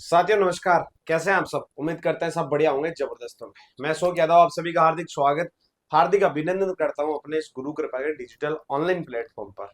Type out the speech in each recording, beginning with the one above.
साथियों नमस्कार। कैसे हैं आप सब? उम्मीद करते हैं सब बढ़िया होंगे, जबरदस्त होंगे। मैं अशोक यादव आप सभी का हार्दिक स्वागत, हार्दिक अभिनंदन करता हूं अपने इस गुरु कृपा के डिजिटल ऑनलाइन प्लेटफॉर्म पर।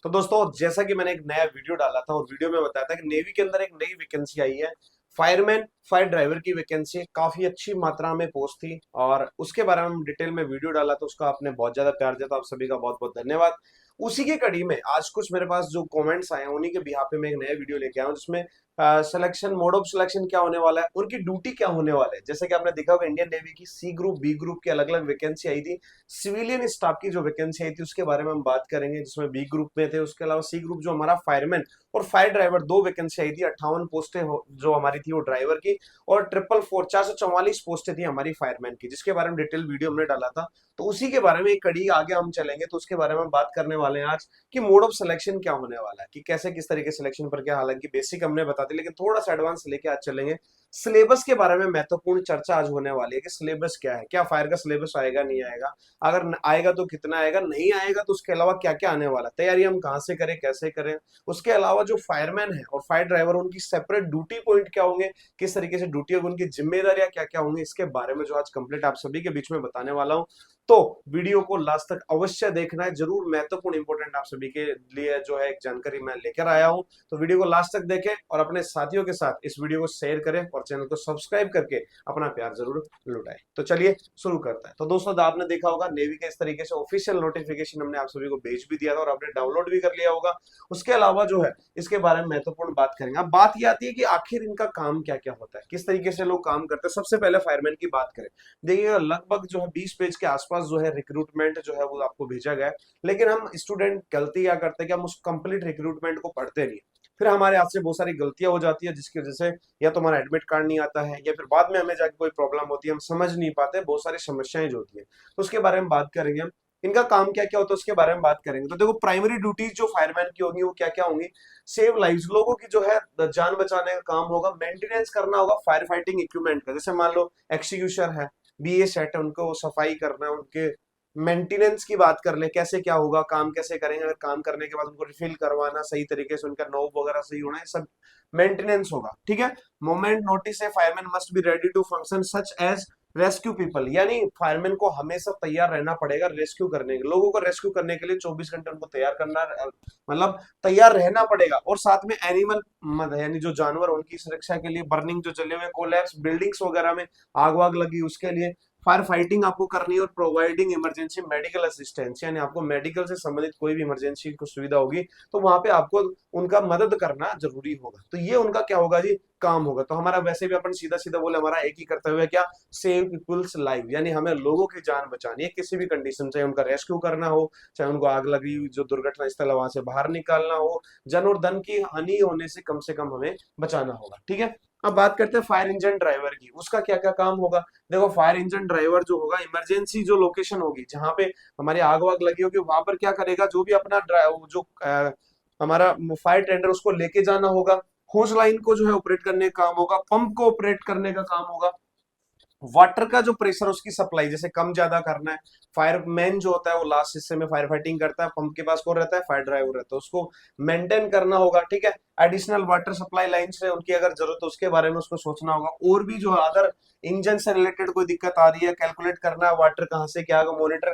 तो दोस्तों, जैसा कि मैंने एक नया वीडियो डाला था और वीडियो में बताया था कि नेवी के अंदर एक नई वैकेंसी आई है, फायरमैन फायर ड्राइवर की वैकेंसी। काफी अच्छी मात्रा में पोस्ट थी और उसके बारे में हम डिटेल में वीडियो डाला, तो उसका आपने बहुत ज्यादा प्यार दिया, तो आप सभी का बहुत बहुत धन्यवाद। उसी की कड़ी में आज कुछ मेरे पास जो कमेंट्स आए हैं उन्हीं के बिहाफ पे मैं एक नया वीडियो लेके आया हूं, जिसमें सिलेक्शन, मोड ऑफ सिलेक्शन क्या होने वाला है, उनकी ड्यूटी क्या होने वाला है। जैसे कि आपने देखा होगा इंडियन नेवी की सी ग्रुप, बी ग्रुप की अलग अलग वैकेंसी आई थी। सिविलियन स्टाफ की जो वैकेंसी आई थी उसके बारे में हम बात करेंगे, जिसमें बी ग्रुप में थे। उसके अलावा सी ग्रुप जो हमारा फायरमैन और फायर ड्राइवर, दो वैकेंसी आई थी। 58 पोस्टें जो हमारी थी वो ड्राइवर की, और 444 पोस्टें थी हमारी फायरमैन की, जिसके बारे में डिटेल वीडियो हमने डाला था। तो उसी के बारे में एक कड़ी आगे हम चलेंगे, तो उसके बारे में हम बात करने वाले हैं आज कि मोड ऑफ सिलेक्शन क्या होने वाला है, कि कैसे किस तरीके सिलेक्शन पर क्या। हालांकि बेसिक हमने बता दी, लेकिन थोड़ा सा एडवांस लेके आज चलेंगे। सिलेबस के बारे में महत्वपूर्ण चर्चा आज होने वाली है कि सिलेबस क्या है, क्या फायर का सिलेबस आएगा नहीं आएगा, अगर आएगा तो कितना आएगा, नहीं आएगा तो उसके अलावा क्या क्या आने वाला है, तैयारी हम कहाँ से करें, कैसे करें। उसके अलावा जो फायरमैन है और फायर ड्राइवर, उनकी सेपरेट ड्यूटी पॉइंट क्या होंगे, किस तरीके से ड्यूटी होगी, उनकी जिम्मेदारियां क्या क्या होंगी, इसके बारे में जो आज कंप्लीट आप सभी के बीच में बताने वाला हूं। तो वीडियो को लास्ट तक अवश्य देखना है, जरूर महत्वपूर्ण इंपोर्टेंट आप सभी के लिए जो है एक जानकारी मैं लेकर आया हूं। तो वीडियो को लास्ट तक देखें और अपने साथियों के साथ इस वीडियो को शेयर करें और चैनल को सब्सक्राइब करके अपना प्यार जरूर लुटाएं। तो चलिए शुरू करते हैं। तो दोस्तों, आपने देखा होगा नेवी के इस तरीके से ऑफिशियल नोटिफिकेशन हमने आप सभी को भेज भी दिया था और आपने डाउनलोड भी कर लिया होगा। उसके अलावा जो है इसके बारे में महत्वपूर्ण बात करेंगे। अब बात ये आती है कि आखिर इनका काम क्या क्या होता है, किस तरीके से लोग काम करते हैं। सबसे पहले फायरमैन की बात करें, देखिएगा लगभग जो है 20 पेज के आसपास जो है रिक्रूटमेंट जो है वो आपको भेजा गया है। लेकिन हम स्टूडेंट गलती क्या करते हैं कि हम उस कंप्लीट रिक्रूटमेंट को पढ़ते नहीं, फिर हमारे हाथ से बहुत सारी गलतियां हो जाती है, जिसकी वजह से या तो हमारा एडमिट कार्ड नहीं आता है, या फिर बाद में हमें जाके कोई प्रॉब्लम होती है, हम समझ नहीं पाते, बहुत सारी समस्याएं जो होती है। तो उसके बारे में बात करेंगे हम। इनका काम क्या क्या होता है उसके बारे में बात करेंगे। तो देखो, प्राइमरी ड्यूटीज जो फायरमैन की होगी वो क्या क्या होंगी। सेव लाइव्स, लोगों की जो है जान बचाने का काम होगा। मेंटेनेंस करना होगा फायर फाइटिंग इक्विपमेंट का, जैसे मान लो एक्सटिंग्विशर है, बीए सेट है, उनको सफाई करना है, उनके मेंटेनेंस की बात कर ले, कैसे क्या होगा, काम कैसे करेंगे, अगर काम करने के बाद उनको रिफिल करवाना, सही तरीके से उनका नोब वगैरह सही होना, ये सब मेंटेनेंस होगा। ठीक है। मोमेंट नोटिस है, fireman must be ready to function such as rescue people, यानी फायरमैन को हमेशा तैयार रहना पड़ेगा रेस्क्यू करने के, लोगों को रेस्क्यू करने के लिए 24 घंटे उनको तैयार करना, मतलब तैयार रहना पड़ेगा। और साथ में एनिमल यानी जो जानवर, उनकी सुरक्षा के लिए, बर्निंग जो चले हुए कोलैप्स बिल्डिंग्स वगैरह में आग वाग लगी, उसके लिए फायर फाइटिंग आपको करनी है। और प्रोवाइडिंग इमरजेंसी मेडिकल असिस्टेंस, यानी आपको मेडिकल से संबंधित कोई भी इमरजेंसी को सुविधा होगी तो वहां पे आपको उनका मदद करना जरूरी होगा। तो ये उनका क्या होगा जी, काम होगा। तो हमारा वैसे भी अपन सीधा सीधा बोले, हमारा एक ही कर्तव्य है क्या, सेव पीपुल्स लाइफ, यानी हमें लोगों की जान बचानी है किसी भी कंडीशन, चाहे उनका रेस्क्यू करना हो, चाहे उनको आग लगी जो दुर्घटना स्थल है वहां से बाहर निकालना हो, जन और धन की हानि होने से कम हमें बचाना होगा। ठीक है। अब बात करते हैं फायर इंजन ड्राइवर की, उसका क्या क्या काम होगा। देखो, फायर इंजन ड्राइवर जो होगा, इमरजेंसी जो लोकेशन होगी जहां पे हमारी आग वाग लगी होगी, वहां पर क्या करेगा, जो भी अपना जो हमारा फायर टेंडर, उसको लेके जाना होगा। होज लाइन को जो है ऑपरेट करने का काम होगा, पंप को ऑपरेट करने का काम होगा, वाटर का जो प्रेशर, उसकी सप्लाई जैसे कम ज्यादा करना है। फायरमैन जो होता है वो लास्ट हिस्से में फायर फाइटिंग करता है, पंप के पास कौन रहता है, फायर ड्राइवर रहता है, उसको मेंटेन करना होगा। ठीक है। एडिशनल वाटर सप्लाई लाइन से उनकी अगर जरूरत है उसके बारे में उसको सोचना होगा। और भी जो अगर इंजन से रिलेटेड कोई दिक्कत आ रही है, कैलकुलेट करना है वाटर कहाँ से क्या होगा, मॉनिटर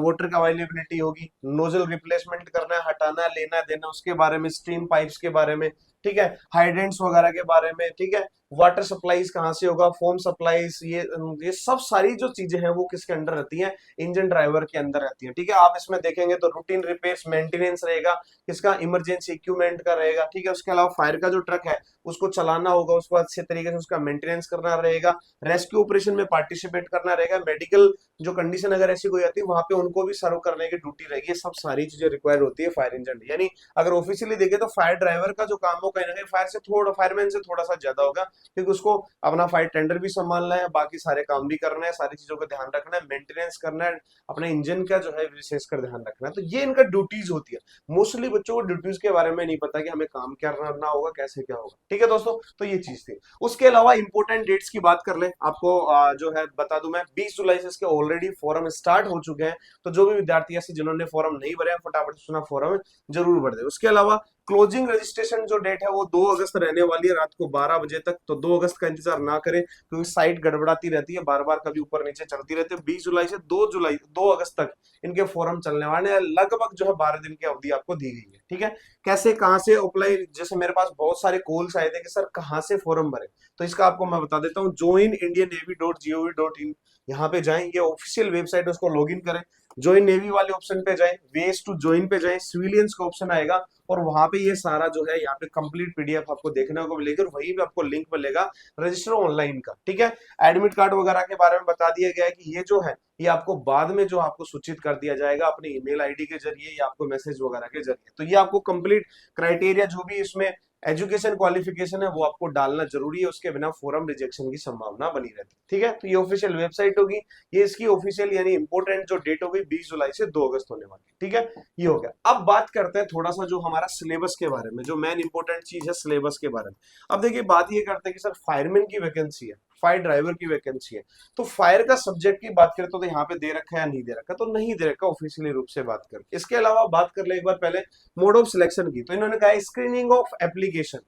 वाटर का अवेलेबिलिटी होगी, नोजल रिप्लेसमेंट करना है, हटाना है, लेना है, देना, उसके बारे में, स्ट्रीम पाइप्स के बारे में, ठीक है, हाइड्रेंट्स वगैरह के बारे में, ठीक है, वाटर सप्लाईज कहाँ से होगा, फोम सप्लाईज, ये सब सारी जो चीजें हैं वो किसके अंडर रहती हैं, इंजन ड्राइवर के अंदर रहती है। ठीक है। आप इसमें देखेंगे तो रूटीन रिपेयर्स, मेंटेनेंस रहेगा, किसका, इमरजेंसी इक्विपमेंट का रहेगा। ठीक है। उसके अलावा फायर का जो ट्रक है उसको चलाना होगा, उसको अच्छे तरीके से उसका मेंटेनेंस करना रहेगा, रेस्क्यू ऑपरेशन में पार्टिसिपेट करना रहेगा, मेडिकल जो कंडीशन अगर ऐसी कोई आती है वहां पे उनको भी सर्व करने की ड्यूटी रहेगी। ये सब सारी चीजें रिक्वायर्ड होती है फायर इंजन, यानी अगर ऑफिशियली देखे तो फायर ड्राइवर का जो काम हो कहीं ना कहीं फायरमैन से थोड़ा सा ज्यादा होगा, क्योंकि उसको अपना फायर टेंडर भी संभालना है, बाकी सारे काम भी करना है, सारी चीजों का ध्यान रखना है, मेंटेनेंस करना है, अपने इंजन का जो है विशेषकर ध्यान रखना है। तो ये इनका ड्यूटीज होती है। मोस्टली बच्चों को ड्यूटीज के बारे में नहीं पता कि हमें काम क्या करना होगा, कैसे क्या होगा। ठीक है दोस्तों, तो ये चीज थी। उसके अलावा इंपोर्टेंट डेट्स की बात कर ले, आपको जो है बता दूं मैं, 20 जुलाई से इसके ऑलरेडी फॉर्म स्टार्ट हो चुके हैं। तो जो भी विद्यार्थी ऐसे जिन्होंने फॉर्म नहीं भरे हैं, फटाफट से अपना फॉर्म जरूर भर दे। उसके अलावा क्लोजिंग रजिस्ट्रेशन जो डेट है वो 2 अगस्त रहने वाली है रात को 12 बजे तक। तो 2 अगस्त का इंतजार ना करें, क्योंकि साइट गड़बड़ाती रहती है, बार बार कभी ऊपर नीचे चलती रहती है। 20 जुलाई से 2 अगस्त तक इनके फोरम चलने वाले हैं, लगभग जो है 12 दिन की अवधि आपको दी गई है। ठीक है, कैसे कहाँ से अप्लाई, जैसे मेरे पास बहुत सारे कॉल्स आए थे कि सर कहाँ से फॉर्म भरे, तो इसका आपको मैं बता देता हूँ। joinindiannavy.gov.in, यहाँ पे जाएं, ये ऑफिशियल वेबसाइट है, उसको लॉगिन करें। ज्वाइन नेवी वाले ऑप्शन पे जाएं, वेज टू ज्वाइन पे जाएं, सिविलियंस का ऑप्शन आएगा, और वहां पे ये सारा जो है यहाँ पे कंप्लीट पीडीएफ आपको देखने को मिलेगी, और वहीं पे आपको लिंक मिलेगा रजिस्टर ऑनलाइन का। ठीक है, एडमिट कार्ड वगैरह के बारे में बता दिया गया है कि ये जो है ये आपको बाद में जो आपको सूचित कर दिया जाएगा अपनी ईमेल आईडी के जरिए या आपको मैसेज वगैरह के जरिए। तो ये आपको कंप्लीट क्राइटेरिया जो भी इसमें एजुकेशन क्वालिफिकेशन है वो आपको डालना जरूरी है, उसके बिना फॉरम रिजेक्शन की संभावना बनी रहती है। ठीक है, तो ये ऑफिशियल वेबसाइट होगी, ये इसकी ऑफिशियल यानी इंपोर्टेंट जो डेट होगी 20 जुलाई से 2 अगस्त होने वाली। ठीक है, ये हो गया। अब बात करते हैं थोड़ा सा जो हमारा सिलेबस के बारे में, जो मेन इंपोर्टेंट चीज है सिलेबस के बारे में। अब देखिए बात ये करते हैं कि सर फायरमैन की वैकेंसी है, फायर ड्राइवर की वैकेंसी है, तो फायर का सब्जेक्ट की बात करें तो यहाँ पे दे रखा है या नहीं दे रखा, तो नहीं दे रखा ऑफिशियली रूप से बात करें। इसके अलावा बात कर ले एक बार पहले मोड ऑफ सिलेक्शन की, तो इन्होंने कहा स्क्रीनिंग ऑफ एप्लीकेशन।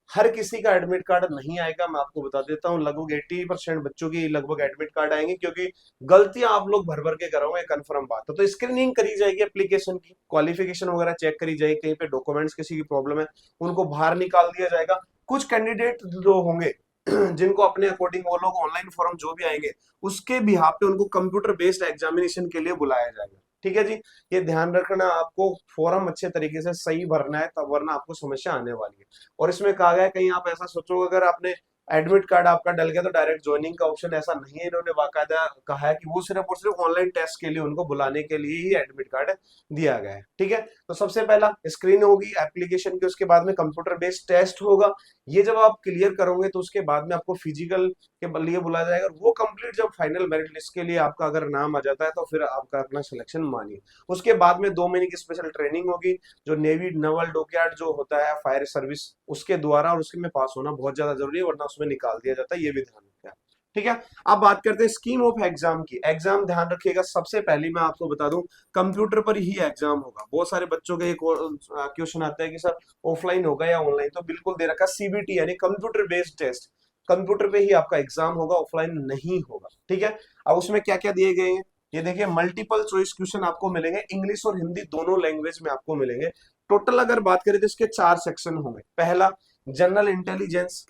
हर किसी का एडमिट कार्ड नहीं आएगा, मैं आपको बता देता हूँ, लगभग 80% बच्चों की लगभग एडमिट कार्ड आएंगे, क्योंकि गलतियां आप लोग भर भर के करोगे, कंफर्म बात है। तो स्क्रीनिंग करी जाएगी एप्लीकेशन की, क्वालिफिकेशन वगैरह चेक करी जाएगी, कहीं पे डॉक्यूमेंट्स किसी की प्रॉब्लम है उनको बाहर निकाल दिया जाएगा। कुछ कैंडिडेट जो होंगे जिनको अपने अकॉर्डिंग वो लोग ऑनलाइन फॉर्म जो भी आएंगे उसके बिहाफ पे उनको कंप्यूटर बेस्ड एग्जामिनेशन के लिए बुलाया जाएगा। ठीक है जी, ये ध्यान रखना, आपको फॉर्म अच्छे तरीके से सही भरना है, तब वरना आपको समस्या आने वाली है। और इसमें कहा गया है, कहीं आप ऐसा सोचो अगर आपने एडमिट कार्ड आपका डल गया तो डायरेक्ट ज्वाइनिंग का ऑप्शन, ऐसा नहीं है। इन्होंने बाकायदा कहा है कि वो सिर्फ और सिर्फ ऑनलाइन टेस्ट के लिए उनको बुलाने के लिए ही एडमिट कार्ड दिया गया है। ठीक है, तो सबसे पहला स्क्रीन होगी एप्लीकेशन की, उसके बाद में कंप्यूटर बेस्ड टेस्ट होगा। ये जब आप क्लियर करोगे तो उसके बाद में आपको फिजिकल के लिए बुलाया जाएगा, और वो कंप्लीट जब फाइनल मेरिट लिस्ट के लिए आपका अगर नाम आ जाता है तो फिर आपका अपना सिलेक्शन मानिए। उसके बाद में 2 महीने की स्पेशल ट्रेनिंग होगी, जो नेवी नवल डॉकयार्ड जो होता है फायर सर्विस उसके द्वारा, और उसके में पास होना बहुत ज्यादा जरूरी है, वरना उसमें निकाल दिया जाता है, ये भी ध्यान रखना है। ठीक है, अब बात करते हैं स्कीम ऑफ एग्जाम की। एग्जाम ध्यान रखिएगा, सबसे पहले मैं आपको बता दूं कंप्यूटर पर ही एग्जाम होगा। बहुत सारे बच्चों का एक क्वेश्चन आता है कि सर ऑफलाइन होगा या ऑनलाइन, तो बिल्कुल दे रखा सीबीटी यानी कंप्यूटर बेस्ड टेस्ट, कंप्यूटर पे ही आपका एग्जाम होगा, ऑफलाइन नहीं होगा। ठीक है, अब उसमें क्या क्या दिए गए हैं ये देखिए, मल्टीपल चॉइस क्वेश्चन आपको मिलेंगे, इंग्लिश और हिंदी दोनों लैंग्वेज में आपको मिलेंगे। टोटल अगर बात करें तो इसके 4 सेक्शन होंगे। पहला जनरल इंटेलिजेंस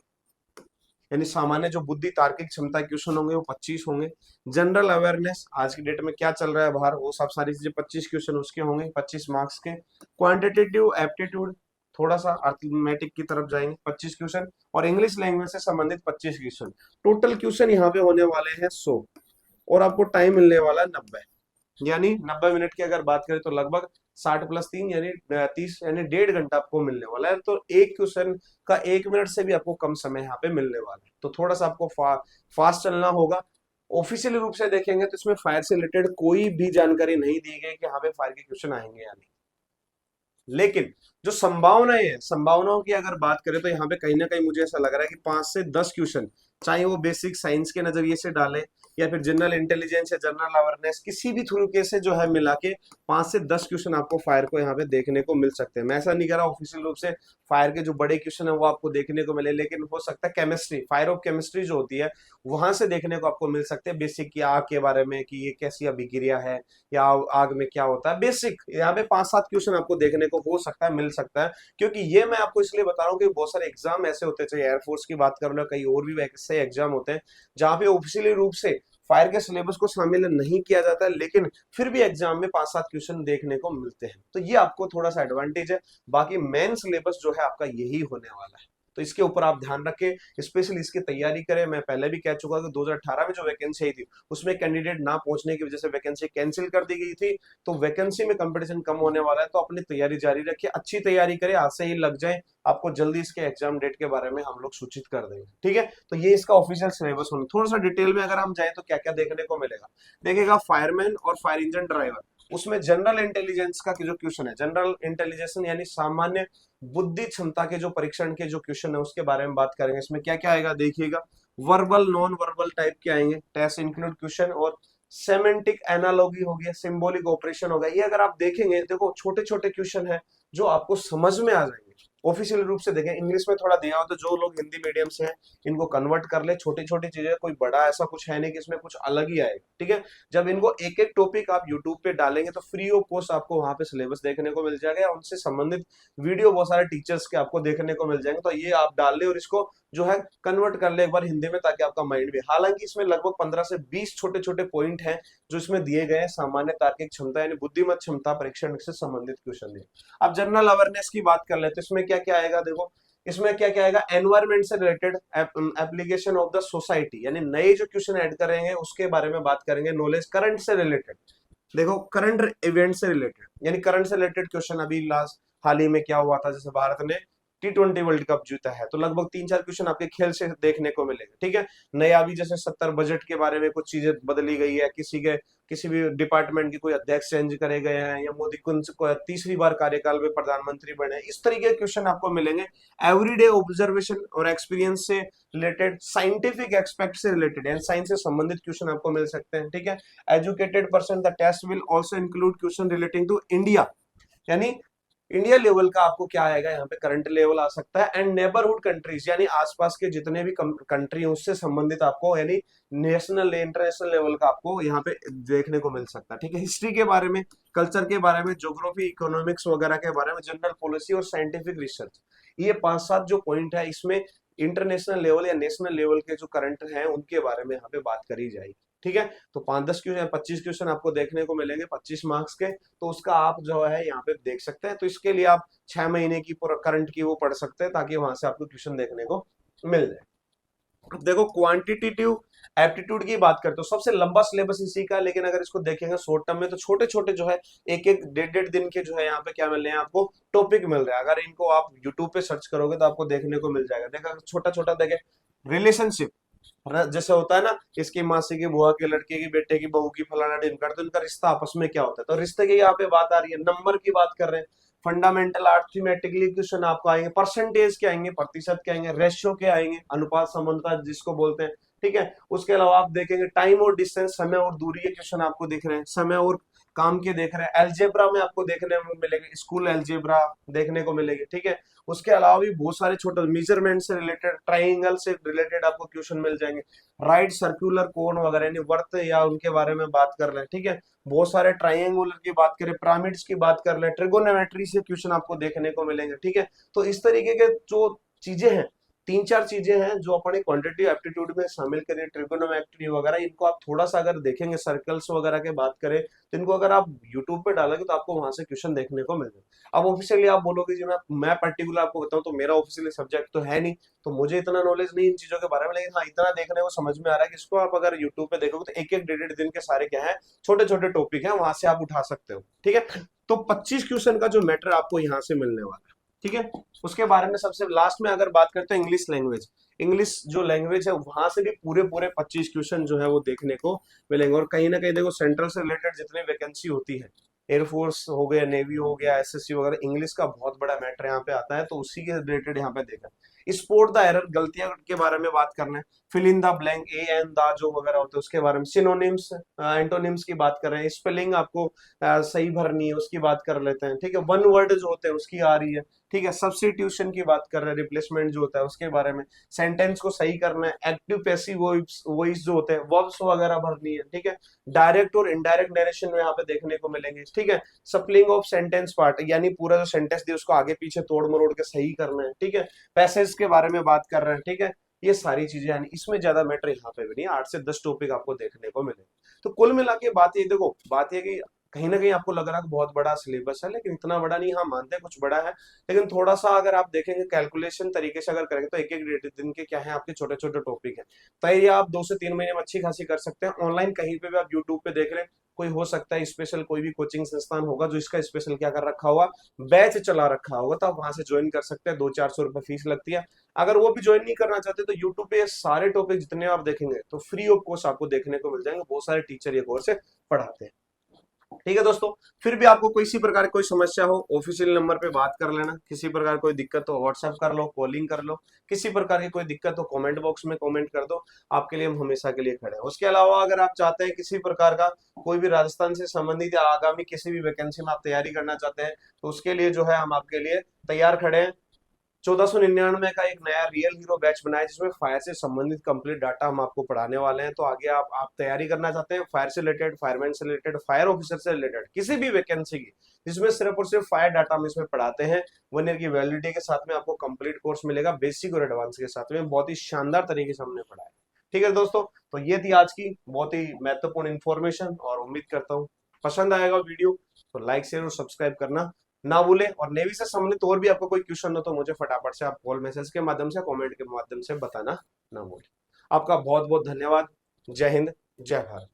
यानी सामान्य जो बुद्धि तार्किक क्षमता क्वेश्चन होंगे वो 25 होंगे। जनरल अवेयरनेस, आज की डेट में क्या चल रहा है बाहर, वो सब सारी चीजें 25 क्वेश्चन उसके होंगे, 25 मार्क्स के। क्वांटिटेटिव एप्टीट्यूड, थोड़ा सा अर्थमेटिक की तरफ जाएंगे, 25 क्वेश्चन, और इंग्लिश लैंग्वेज से संबंधित 25 क्वेश्चन। टोटल क्वेश्चन यहाँ पे होने वाले हैं 100, और आपको टाइम मिलने वाला है 90, यानी 90 मिनट की अगर बात करें तो लगभग 60 + 3 यानी 30 यानी 1.5 घंटा आपको मिलने वाला है। तो एक क्वेश्चन का 1 मिनट से भी आपको कम समय यहाँ पे मिलने वाला है, तो थोड़ा सा आपको फास्ट चलना होगा। ऑफिशियल रूप से देखेंगे तो इसमें फायर से रिलेटेड कोई भी जानकारी नहीं दी गई कि हाँ पे फायर के क्वेश्चन आएंगे या नहीं, लेकिन जो संभावनाएं हैं, संभावनाओं की अगर बात करें तो यहाँ पे कहीं ना कहीं मुझे ऐसा लग रहा है कि 5 से 10 क्वेश्चन, चाहे वो बेसिक साइंस के नजरिए से डालें या फिर जनरल इंटेलिजेंस या जनरल अवेयरनेस, किसी भी तरीके से जो है मिला के 5 से 10 क्वेश्चन आपको फायर को यहाँ पे देखने को मिल सकते हैं। मैं ऐसा नहीं कह रहा ऑफिशियल रूप से फायर के जो बड़े क्वेश्चन है वो आपको देखने को मिले, लेकिन हो सकता है केमिस्ट्री, फायर ऑफ केमिस्ट्री जो होती है वहां से देखने को आपको मिल सकते हैं, बेसिक की आग के बारे में कि ये कैसी अभिक्रिया है या आग में क्या होता है, बेसिक यहाँ पे 5-7 क्वेश्चन आपको देखने को हो सकता है, मिल सकता है। क्योंकि ये मैं आपको इसलिए बता रहा हूँ कि बहुत सारे एग्जाम ऐसे होते हैं, चाहे एयरफोर्स की बात कर लो, कई और भी वैसे एग्जाम होते हैं जहाँ पे ऑफिशियली रूप से फायर के सिलेबस को शामिल नहीं किया जाता है, लेकिन फिर भी एग्जाम में 5-7 क्वेश्चन देखने को मिलते हैं। तो ये आपको थोड़ा सा एडवांटेज है, बाकी मेन सिलेबस जो है आपका यही होने वाला है, तो इसके ऊपर आप ध्यान रखें, स्पेशली इसकी तैयारी करें। मैं पहले भी कह चुका कि 2018 में जो वैकेंसी आई थी उसमें कैंडिडेट ना पहुंचने की वजह से वैकेंसी कैंसिल कर दी गई थी, तो वैकेंसी में कंपटीशन कम होने वाला है, तो अपनी तैयारी जारी रखिए, अच्छी तैयारी करें, आज से ही लग जाए, आपको जल्दी इसके एग्जाम डेट के बारे में हम लोग सूचित कर देंगे। ठीक है, तो ये इसका ऑफिशियल सिलेबस होना। थोड़ा सा डिटेल में अगर हम जाए तो क्या क्या देखने को मिलेगा, देखिएगा फायरमैन और फायर इंजन ड्राइवर, उसमें जनरल इंटेलिजेंस का जो क्वेश्चन है, जनरल इंटेलिजेंस यानी सामान्य बुद्धि क्षमता के जो परीक्षण के जो क्वेश्चन है उसके बारे में बात करेंगे। इसमें क्या क्या आएगा देखिएगा, वर्बल नॉन वर्बल टाइप के आएंगे, टेस्ट इंक्लूड क्वेश्चन, और सेमेंटिक एनालॉगी हो गया, सिंबॉलिक ऑपरेशन हो गया। ये अगर आप देखेंगे देखो छोटे छोटे क्वेश्चन है जो आपको समझ में आ जाएंगे, ऑफिशियल रूप से देखें, इंग्लिश में थोड़ा दिया हो तो जो लोग हिंदी मीडियम से हैं इनको कन्वर्ट कर ले, छोटी छोटी चीजें, कोई बड़ा ऐसा कुछ है नहीं कि इसमें कुछ अलग ही आएगा, ठीक है। जब इनको एक एक टॉपिक आप यूट्यूब पे डालेंगे तो फ्री ऑफ कॉस्ट आपको वहां पे सिलेबस देखने को मिल जाएगा, उनसे संबंधित वीडियो बहुत सारे टीचर्स के आपको देखने को मिल जाएंगे। तो ये आप डाल ले और इसको जो है कन्वर्ट कर ले एक बार हिंदी में, ताकि आपका माइंड भी, हालांकि इसमें लगभग 15 से 20 छोटे छोटे पॉइंट हैं जो इसमें दिए गए हैं, सामान्य तार्किक क्षमता यानी बुद्धिमत क्षमता परीक्षण से संबंधित क्वेश्चन दिए। अब जनरल अवेयरनेस की बात कर लेते हैं, इसमें क्या क्या आएगा देखो, इसमें क्या क्या आएगा, एनवायरमेंट से related, application of the society, यानी नए जो क्वेश्चन ऐड करेंगे उसके बारे में बात करेंगे, नॉलेज करंट से रिलेटेड, देखो करंट इवेंट से रिलेटेड, यानी करंट से रिलेटेड क्वेश्चन, अभी लास्ट हाल ही में क्या हुआ था, जैसे भारत ने T20 वर्ल्ड कप जीता है, तो लगभग 3-4 क्वेश्चन आपके खेल से देखने को मिलेंगे, ठीक है। नया भी जैसे 70 बजट के बारे में कुछ चीजें बदली गई है, किसी भी डिपार्टमेंट के कोई अध्यक्ष चेंज करे गए हैं, या मोदी को तीसरी बार कार्यकाल में प्रधानमंत्री बने, इस तरीके के क्वेश्चन आपको मिलेंगे। एवरीडे ऑब्जर्वेशन और एक्सपीरियंस से रिलेटेड, साइंटिफिक एक्सपेक्ट से रिलेटेड यानी साइंस से संबंधित क्वेश्चन आपको मिल सकते हैं, ठीक है। Educated person, the test will also include question relating to India, यानी इंडिया लेवल का आपको क्या आएगा यहाँ पे, करंट लेवल आ सकता है। एंड नेबरहुड कंट्रीज, यानी आसपास के जितने भी कंट्री उससे संबंधित आपको, यानी नेशनल इंटरनेशनल लेवल का आपको यहाँ पे देखने को मिल सकता है, ठीक है। हिस्ट्री के बारे में, कल्चर के बारे में, ज्योग्राफी, इकोनॉमिक्स वगैरह के बारे में, जनरल पॉलिसी और साइंटिफिक रिसर्च, ये 5-7 जो पॉइंट है इसमें इंटरनेशनल लेवल या नेशनल लेवल के जो करंट हैं उनके बारे में यहाँ पे बात करी जाएगी, ठीक है। तो 5-10 क्वेश्चन, 25 क्वेश्चन आपको देखने को मिलेंगे 25 मार्क्स के, तो उसका आप जो है यहाँ पे देख सकते हैं। तो इसके लिए आप 6 महीने की करंट की वो पढ़ सकते हैं, ताकि वहां से आपको क्वेश्चन देखने को मिल जाए। अब देखो क्वांटिटेटिव एप्टीट्यूड की बात करते हो, सबसे लंबा सिलेबस इसी का है, लेकिन अगर इसको देखेंगे शॉर्ट टर्म में तो छोटे छोटे जो है एक एक डेढ़ दिन के जो है यहाँ पे क्या मिल रहे हैं आपको, टॉपिक मिल रहा है। अगर इनको आप यूट्यूब पे सर्च करोगे तो आपको देखने को मिल जाएगा। देखा छोटा छोटा देखे, रिलेशनशिप, जैसे होता है ना, इसकी मासी की बुआ के लड़के की बेटे की बहू की फलाना ढिमका, तो इनका रिश्ता आपस में क्या होता है, तो रिश्ते की यहाँ पे बात आ रही है। नंबर की बात कर रहे हैं, फंडामेंटल अर्थमेटिकली क्वेश्चन आपको आएंगे, परसेंटेज के आएंगे, प्रतिशत के आएंगे, रेशियो के आएंगे, अनुपात संबंधता जिसको बोलते हैं, ठीक है। उसके अलावा आप देखेंगे टाइम और डिस्टेंस, समय और दूरी के क्वेश्चन आपको दिख रहे हैं, समय और काम के देख रहे हैं। एल्जेब्रा में आपको देखने को मिलेंगे, स्कूल एल्जेब्रा देखने को मिलेगी, ठीक है। उसके अलावा भी बहुत सारे छोटे मेजरमेंट से रिलेटेड, ट्राइंगल से रिलेटेड आपको क्वेश्चन मिल जाएंगे। राइट सर्कुलर कोन वगैरह, यानी वर्त या उनके बारे में बात कर रहे हैं, ठीक है। बहुत सारे ट्राइंगुलर की बात करें, पिरामिड्स की बात कर रहे हैं, ट्रिगोनोमेट्री से क्वेश्चन आपको देखने को मिलेंगे, ठीक है। तो इस तरीके के जो चीजें हैं, 3-4 चीजें हैं जो अपने क्वांटिटेटिव एप्टीट्यूड में शामिल करें, ट्रिगोनोमेट्री वगैरह, इनको आप थोड़ा सा अगर देखेंगे, सर्कल्स वगैरह की बात करें, तो इनको अगर आप यूट्यूब पे डालोगे तो आपको वहां से क्वेश्चन देखने को मिल जाए। अब ऑफिशियली आप बोलोगे जी मैं पर्टिकुलर आपको बताऊं तो मेरा ऑफिशियली सब्जेक्ट तो है नहीं, तो मुझे इतना नॉलेज नहीं इन चीजों के बारे में, लेकिन हाँ इतना देखने को समझ में आ रहा है कि इसको आप अगर यूट्यूब पे देखोगे तो एक एक डेढ़ दिन के सारे क्या है, छोटे छोटे टॉपिक है, वहां से आप उठा सकते हो, ठीक है। तो 25 क्वेश्चन का जो मैटर आपको यहाँ से मिलने वाला है, ठीक है। उसके बारे में सबसे लास्ट में अगर बात करते हैं इंग्लिश लैंग्वेज, इंग्लिश जो लैंग्वेज है वहां से भी पूरे पूरे 25 क्वेश्चन जो है वो देखने को मिलेंगे। और कहीं ना कहीं देखो सेंट्रल से रिलेटेड जितनी वैकेंसी होती है, एयरफोर्स हो गया, नेवी हो गया, एसएससी वगैरह, इंग्लिश का बहुत बड़ा मैटर यहाँ पे आता है, तो उसी के रिलेटेड यहाँ पे देखा। स्पॉट द एरर, गलतियां के बारे में बात करना है। Fill in the blank, a an the जो वगैरह होते हैं उसके बारे में। सिनोनिम्स, एंटोनिम्स की बात कर रहे हैं। स्पेलिंग आपको सही भरनी है उसकी बात कर लेते हैं, ठीक है। वन वर्ड जो होते हैं उसकी आ रही है, ठीक है। सब्स्टिट्यूशन की बात कर रहे हैं, रिप्लेसमेंट जो होता है उसके बारे में। सेंटेंस को सही करना है। एक्टिव पैसिव वॉइस जो होते हैं, वर्ब्स वगैरह भरनी है, ठीक है। डायरेक्ट और इनडायरेक्ट नरेशन में यहाँ पे देखने को मिलेंगे, ठीक है। सप्लिंग ऑफ सेंटेंस पार्ट, यानी पूरा जो सेंटेंस दिया उसको आगे पीछे तोड़ मरोड़ के सही करना है, ठीक है। पैसेज के बारे में बात कर रहे हैं, ठीक है। ये सारी चीजें, यानी इसमें ज्यादा मैटर यहाँ पे भी नहीं, 8 से 10 टॉपिक आपको देखने को मिले। तो कुल मिला के बात ये देखो, बात ये कि कहीं ना कहीं आपको लग रहा है कि बहुत बड़ा सिलेबस है, लेकिन इतना बड़ा नहीं, हाँ मानते हैं कुछ बड़ा है, लेकिन थोड़ा सा अगर आप देखेंगे कैलकुलेशन तरीके से अगर करेंगे तो एक एक दिन के क्या है आपके छोटे छोटे टॉपिक है, तो ये आप 2 से 3 महीने में अच्छी खासी कर सकते हैं। ऑनलाइन कहीं पे भी आप यूट्यूब पे देख लें, कोई हो सकता है स्पेशल कोई भी कोचिंग संस्थान होगा जो इसका स्पेशल क्या कर रखा होगा, बैच चला रखा होगा, तो आप वहां से ज्वाइन कर सकते हैं। 200-400 रुपए फीस लगती है। अगर वो भी ज्वाइन नहीं करना चाहते तो यूट्यूब पे ये सारे टॉपिक जितने आप देखेंगे तो फ्री ऑफ कॉस्ट आपको देखने को मिल जाएंगे। बहुत सारे टीचर ये कोर्स पढ़ाते हैं, ठीक है दोस्तों। फिर भी आपको किसी प्रकार की कोई समस्या हो, ऑफिशियल नंबर पे बात कर लेना। किसी प्रकार कोई दिक्कत हो व्हाट्सएप कर लो, कॉलिंग कर लो। किसी प्रकार की कोई दिक्कत हो कमेंट बॉक्स में कमेंट कर दो, आपके लिए हम हमेशा के लिए खड़े हैं। उसके अलावा अगर आप चाहते हैं किसी प्रकार का कोई भी राजस्थान से संबंधित या आगामी किसी भी वैकेंसी में आप तैयारी करना चाहते हैं, तो उसके लिए जो है हम आपके लिए तैयार खड़े हैं। 1499 का एक नया रियल हीरो बैच बनाया जिसमें फायर से संबंधित कंप्लीट डाटा हम आपको पढ़ाने वाले हैं। तो आगे आप तैयारी करना चाहते हैं फायर से रिलेटेड, फायरमैन से रिलेटेड, फायर ऑफिसर से रिलेटेड, किसी भी वैकेंसी की जिसमें सिर्फ और सिर्फ फायर डाटा हम इसमें पढ़ाते हैं। 1 ईयर की वैलिडिटी के साथ में आपको कंप्लीट कोर्स मिलेगा, बेसिक और एडवांस के साथ में, बहुत ही शानदार तरीके से हमने पढ़ाया। ठीक है दोस्तों, तो ये थी आज की बहुत ही महत्वपूर्ण इन्फॉर्मेशन और उम्मीद करता हूँ पसंद आएगा वीडियो। तो लाइक शेयर और सब्सक्राइब करना ना भूले, और नेवी से संबंधित और भी आपको कोई क्वेश्चन हो तो मुझे फटाफट से आप कॉल मैसेज के माध्यम से, कमेंट के माध्यम से बताना ना भूले। आपका बहुत बहुत धन्यवाद। जय हिंद, जय भारत।